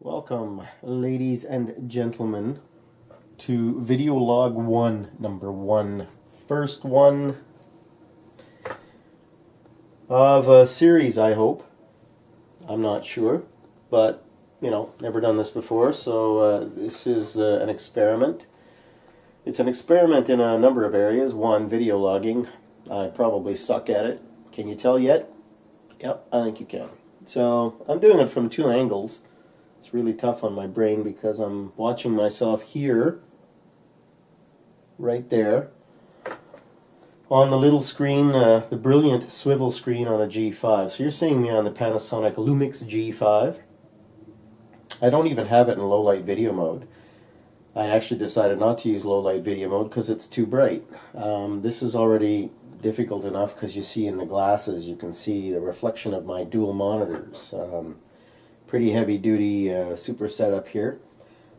Welcome, ladies and gentlemen, to video log one, number one. First one of a series, I hope. I'm not sure, but, never done this before, so this is an experiment. It's an experiment in a number of areas. One, video logging. I probably suck at it. Can you tell yet? Yep, I think you can. So, I'm doing it from two angles. It's really tough on my brain because I'm watching myself here, right there, on the little screen, the brilliant swivel screen on a G5. So you're seeing me on the Panasonic Lumix G5. I don't even have it in low light video mode. I actually decided not to use low light video mode because it's too bright. This is already difficult enough because you see in the glasses, you can see the reflection of my dual monitors. Pretty heavy duty super setup here.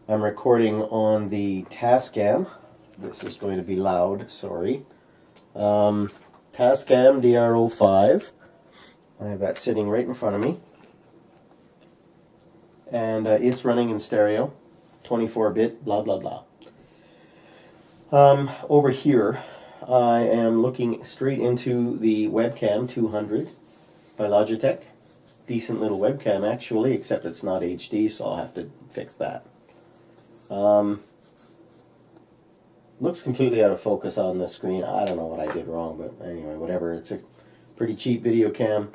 I'm recording on the Tascam. This is going to be loud, sorry. Tascam DR05. I have that sitting right in front of me. And it's running in stereo, 24-bit, blah, blah, blah. Over here, I am looking straight into the webcam 200 by Logitech. Decent little webcam actually, except it's not HD, so I'll have to fix that. Looks completely out of focus on the screen. I don't know what I did wrong, but anyway, whatever. It's a pretty cheap video cam.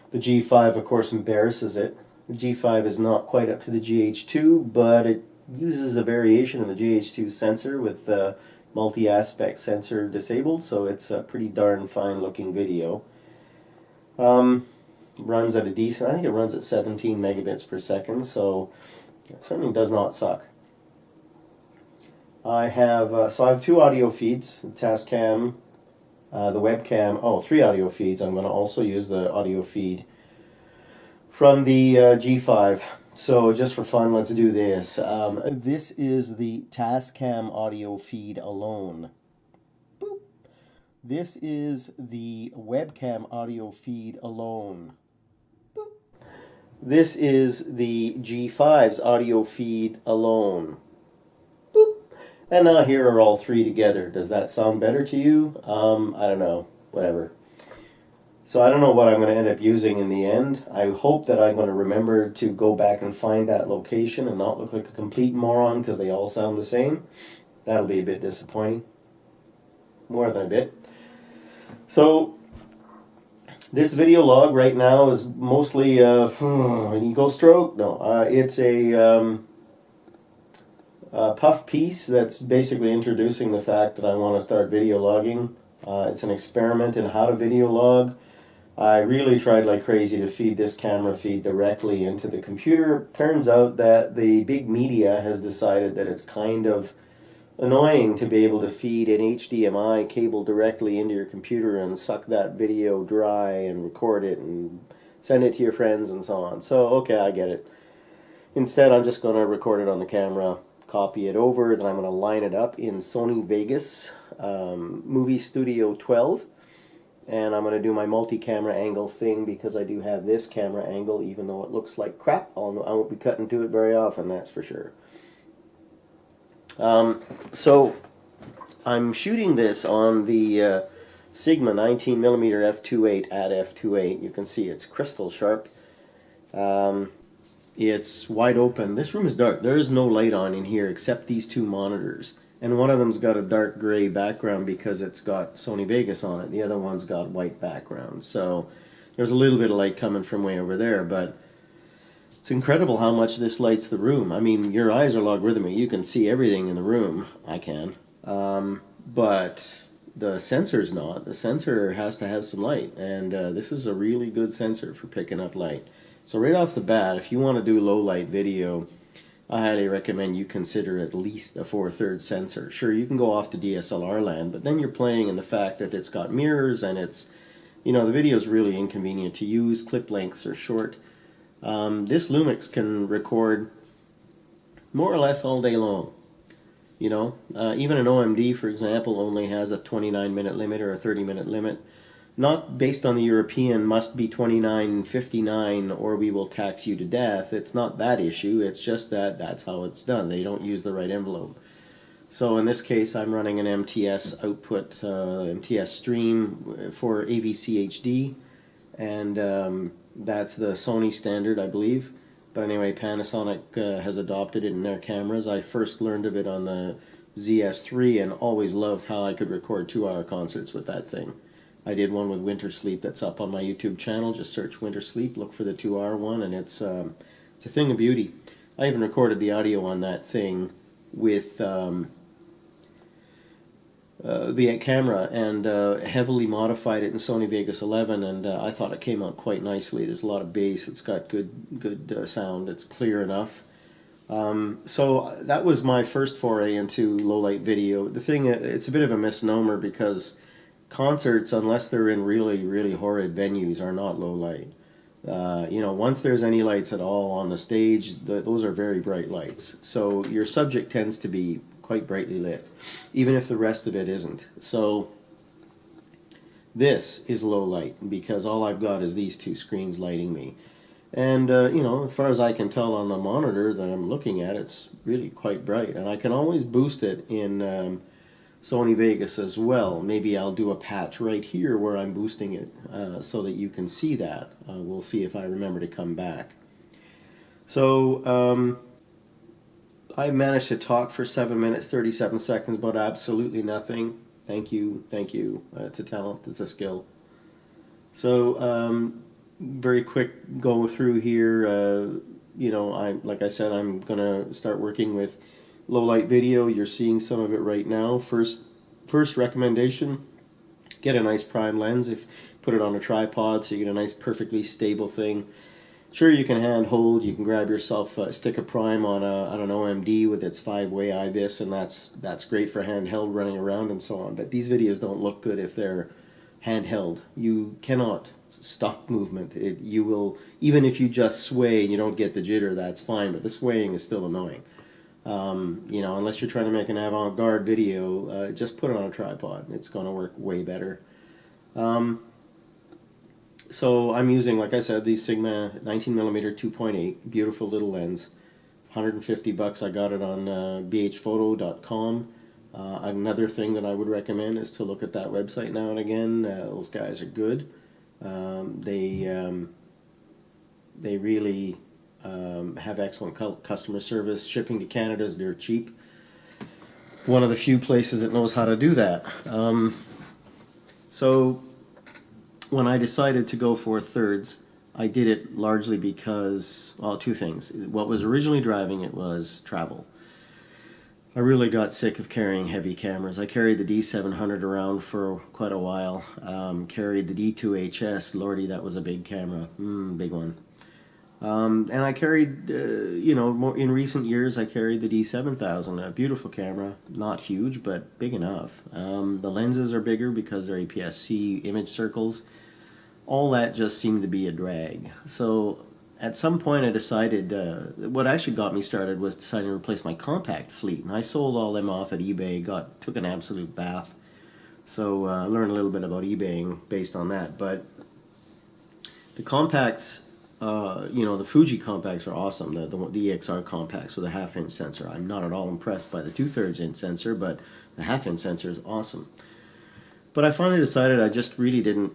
The G5, of course, embarrasses it. The G5 is not quite up to the GH2, but it uses a variation in the GH2 sensor with the multi-aspect sensor disabled, so it's a pretty darn fine looking video. Runs at a decent, I think it runs at 17 megabits per second, so it certainly does not suck. I have two audio feeds, the Tascam, the webcam, three audio feeds. I'm going to also use the audio feed from the G5. So just for fun, let's do this. This is the Tascam audio feed alone. Boop. This is the webcam audio feed alone. Boop. This is the G5's audio feed alone. Boop. And now here are all three together. Does that sound better to you? I don't know. Whatever. So I don't know what I'm going to end up using in the end. I hope that I'm going to remember to go back and find that location and not look like a complete moron because they all sound the same. That'll be a bit disappointing. More than a bit. So this video log right now is mostly an ego stroke. No, it's a puff piece that's basically introducing the fact that I want to start video logging. It's an experiment in how to video log. I really tried like crazy to feed this camera feed directly into the computer. Turns out that the big media has decided that it's kind of annoying to be able to feed an HDMI cable directly into your computer and suck that video dry and record it and send it to your friends and so on. So, okay, I get it. Instead, I'm just going to record it on the camera, copy it over, then I'm going to line it up in Sony Vegas Movie Studio 12. And I'm going to do my multi-camera angle thing because I do have this camera angle, even though it looks like crap. I won't be cutting to it very often, that's for sure. So I'm shooting this on the Sigma 19mm f2.8 at f2.8. You can see it's crystal sharp. It's wide open. This room is dark. There is no light on in here except these two monitors. And one of them's got a dark gray background because it's got Sony Vegas on it. The other one's got white background. So there's a little bit of light coming from way over there, but it's incredible how much this lights the room. I mean, your eyes are logarithmic. You can see everything in the room. I can. But the sensor's not. The sensor has to have some light. And this is a really good sensor for picking up light. So right off the bat, if you want to do low light video, I highly recommend you consider at least a 4/3 sensor. Sure, you can go off to DSLR land, but then you're playing in the fact that it's got mirrors and it's, the video is really inconvenient to use. Clip lengths are short. This Lumix can record more or less all day long. Even an OMD, for example, only has a 29-minute limit or a 30-minute limit. not based on the European must be 29.59 or we will tax you to death. It's not that issue. It's just that that's how it's done. They don't use the right envelope. So in this case, I'm running an MTS output, MTS stream for AVC HD, and that's the Sony standard, I believe. But anyway, Panasonic has adopted it in their cameras. I first learned of it on the ZS3 and always loved how I could record 2-hour concerts with that thing. I did one with Winter Sleep that's up on my YouTube channel. Just search Winter Sleep, look for the 2-hour one, and it's a thing of beauty. I even recorded the audio on that thing with the camera and heavily modified it in Sony Vegas 11, and I thought it came out quite nicely. There's a lot of bass. It's got good sound. It's clear enough. So that was my first foray into low light video. The thing, it's a bit of a misnomer because concerts, unless they're in really horrid venues, are not low light. You know, once there's any lights at all on the stage, those are very bright lights. So your subject tends to be quite brightly lit, even if the rest of it isn't. So this is low light because all I've got is these two screens lighting me. And, you know, as far as I can tell on the monitor that I'm looking at, it's really quite bright. And I can always boost it in Sony Vegas as well. Maybe I'll do a patch right here where I'm boosting it so that you can see that. We'll see if I remember to come back. So I managed to talk for 7 minutes 37 seconds about absolutely nothing. Thank you. It's a talent, it's a skill. So very quick go through here. You know, like I said, I'm gonna start working with low light video. You're seeing some of it right now. First recommendation: get a nice prime lens. If put it on a tripod so you get a nice perfectly stable thing. Sure, you can hand hold. You can grab yourself stick a prime on an OMD with its 5-way IBIS, and that's great for handheld running around and so on. But these videos don't look good if they're handheld. You cannot stop movement. You will, even if you just sway and you don't get the jitter, that's fine. But the swaying is still annoying. You know, unless you're trying to make an avant-garde video, just put it on a tripod. It's going to work way better. So I'm using, like I said, the Sigma 19mm 2.8, beautiful little lens. 150 bucks. I got it on bhphoto.com. Another thing that I would recommend is to look at that website now and again. Those guys are good. They really have excellent customer service. Shipping to Canada is dirt cheap. One of the few places that knows how to do that. So when I decided to go for thirds, I did it largely because, well, two things. What was originally driving it was travel. I really got sick of carrying heavy cameras. I carried the D700 around for quite a while. Carried the D2HS. Lordy, that was a big camera. Big one. And I carried, you know, more in recent years, I carried the D7000, a beautiful camera, not huge, but big enough. The lenses are bigger because they're APS-C image circles. All that just seemed to be a drag. So at some point I decided, what actually got me started was deciding to replace my compact fleet. And I sold all them off at eBay, took an absolute bath. So I learned a little bit about eBaying based on that. But the compacts, you know, the Fuji compacts are awesome. The EXR compacts with a 1/2 inch sensor. I'm not at all impressed by the 2/3 inch sensor, but the 1/2 inch sensor is awesome. But I finally decided I just really didn't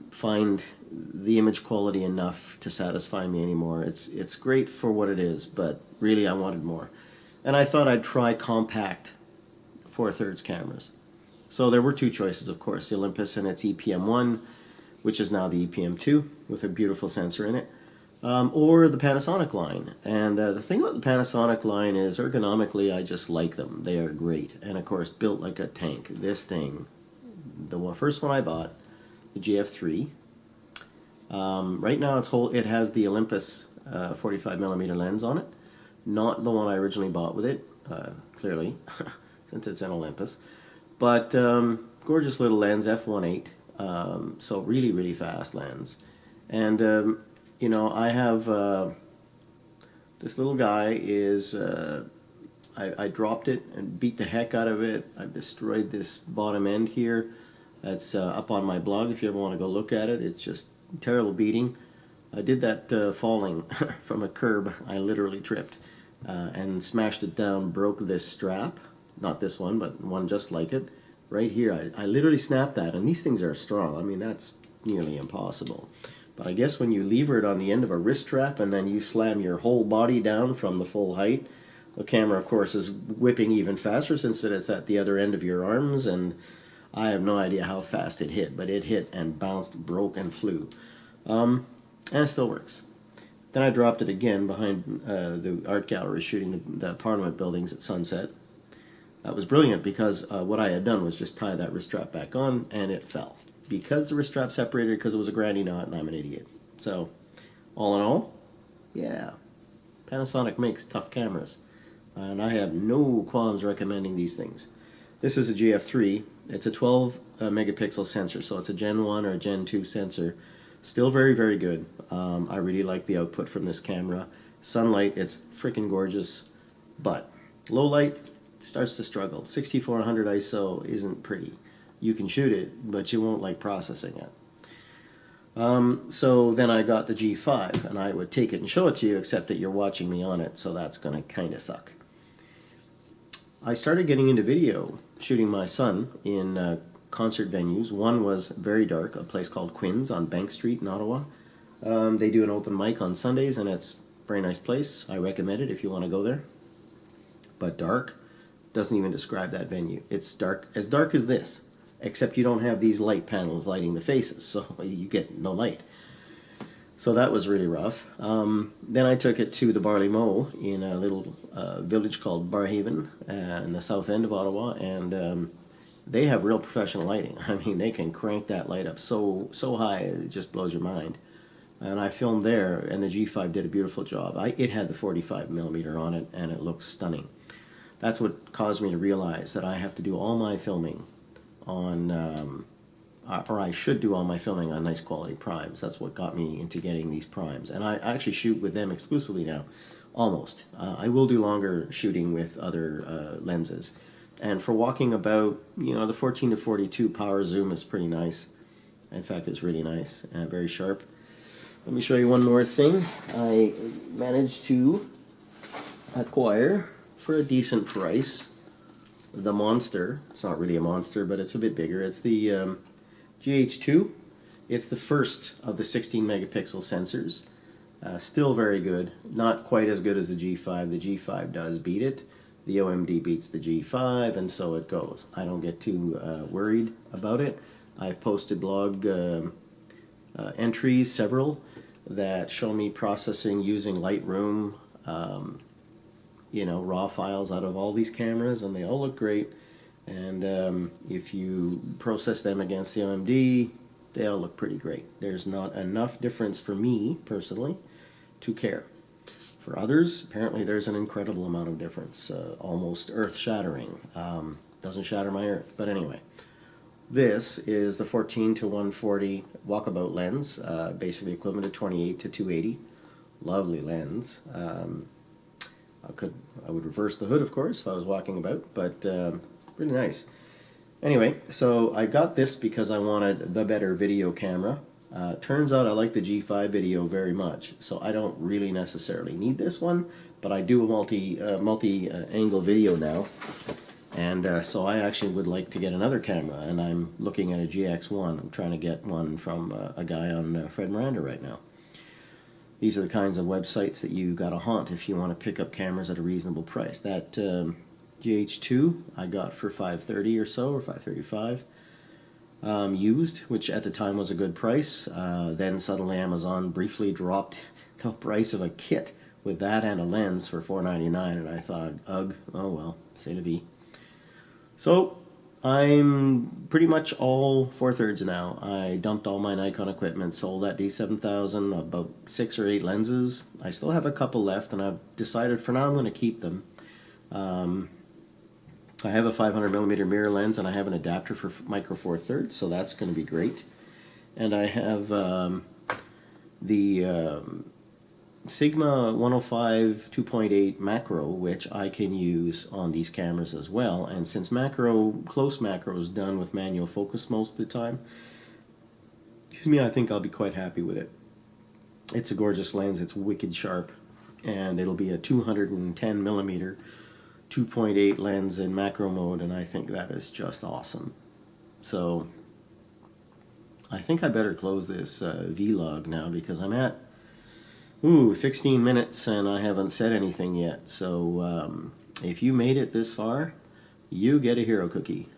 find the image quality enough to satisfy me anymore. It's great for what it is, but really I wanted more. And I thought I'd try compact 4/3 cameras. So there were two choices, of course, the Olympus and its EPM1, which is now the EPM2 with a beautiful sensor in it, or the Panasonic line. And the thing about the Panasonic line is ergonomically I just like them. They are great, and of course built like a tank. This thing, the first one I bought, the GF3. Right now it has the Olympus 45mm lens on it, not the one I originally bought with it, clearly, since it's an Olympus. But gorgeous little lens, f1.8, so really fast lens. And you know, I have this little guy is I dropped it and beat the heck out of it. I've destroyed this bottom end here. That's up on my blog if you ever want to go look at it. It's just terrible beating. I did that falling from a curb. I literally tripped and smashed it down, broke this strap. Not this one, but one just like it. Right here, I literally snapped that, and these things are strong. I mean, that's nearly impossible. But I guess when you lever it on the end of a wrist strap and then you slam your whole body down from the full height, the camera, of course, is whipping even faster since it's at the other end of your arms, and I have no idea how fast it hit, but it hit and bounced, broke, and flew. And it still works. Then I dropped it again behind the art gallery shooting the Parliament buildings at sunset. That was brilliant because what I had done was just tie that wrist strap back on, and it fell. Because the wrist strap separated because it was a granny knot and I'm an idiot. So, all in all, yeah, Panasonic makes tough cameras. And I have no qualms recommending these things. This is a GF3. It's a 12 megapixel sensor, so it's a Gen 1 or a Gen 2 sensor. Still very, very good. I really like the output from this camera. Sunlight, it's freaking gorgeous. But low light starts to struggle. 6400 ISO isn't pretty. You can shoot it, but you won't like processing it. So then I got the G5, and I would take it and show it to you, except that you're watching me on it, so that's going to kind of suck. I started getting into video, shooting my son in concert venues. One was very dark, a place called Quinn's on Bank Street in Ottawa. They do an open mic on Sundays, and it's a very nice place. I recommend it if you want to go there. But dark doesn't even describe that venue. It's dark as this. Except you don't have these light panels lighting the faces, so you get no light. So that was really rough. Then I took it to the Barley Mow in a little village called Barhaven in the south end of Ottawa, and they have real professional lighting. I mean, they can crank that light up so high it just blows your mind. And I filmed there, and the G5 did a beautiful job. It had the 45mm on it, and it looks stunning. That's what caused me to realize that I have to do all my filming on, or I should do all my filming on nice quality primes. That's what got me into getting these primes. And I actually shoot with them exclusively now, almost. I will do longer shooting with other lenses. And for walking about, you know, the 14 to 42 power zoom is pretty nice. In fact, it's really nice and very sharp. Let me show you one more thing. I managed to acquire, for a decent price, the monster. It's not really a monster, but it's a bit bigger. It's the GH2. It's the first of the 16 megapixel sensors. Still very good. Not quite as good as the G5. The G5 does beat it. The OMD beats the G5, and so it goes. I don't get too worried about it. I've posted blog entries, several, that show me processing using Lightroom, you know, raw files out of all these cameras, and they all look great. And if you process them against the OMD, they all look pretty great. There's not enough difference for me, personally, to care. For others, apparently there's an incredible amount of difference, almost earth-shattering. Doesn't shatter my earth, but anyway. This is the 14 to 140 walkabout lens, basically equivalent to 28 to 280. Lovely lens. I would reverse the hood, of course, if I was walking about, but really nice. Anyway, so I got this because I wanted the better video camera. Turns out I like the G5 video very much, so I don't really necessarily need this one, but I do a multi-angle video now, and so I actually would like to get another camera, and I'm looking at a GX1. I'm trying to get one from a guy on Fred Miranda right now. These are the kinds of websites that you gotta haunt if you want to pick up cameras at a reasonable price. That GH2 I got for $530 or so, or $535. Used, which at the time was a good price. Then suddenly Amazon briefly dropped the price of a kit with that and a lens for $499, and I thought, ugh, oh well, c'est la vie. So I'm pretty much all 4/3 now. I dumped all my Nikon equipment, sold that D7000, about 6 or 8 lenses. I still have a couple left, and I've decided for now I'm going to keep them. I have a 500mm mirror lens, and I have an adapter for micro 4/3, so that's going to be great. And I have the Sigma 105 2.8 macro, which I can use on these cameras as well. And since close macro is done with manual focus most of the time, excuse me, I think I'll be quite happy with it. It's a gorgeous lens. It's wicked sharp, and it'll be a 210 millimeter 2.8 lens in macro mode, and I think that is just awesome. So I think I better close this vlog now, because I'm at 16 minutes and I haven't said anything yet. So if you made it this far, you get a hero cookie,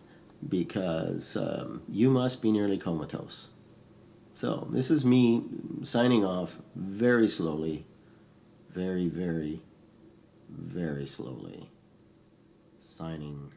because you must be nearly comatose. So this is me signing off very slowly, very, very, very slowly, signing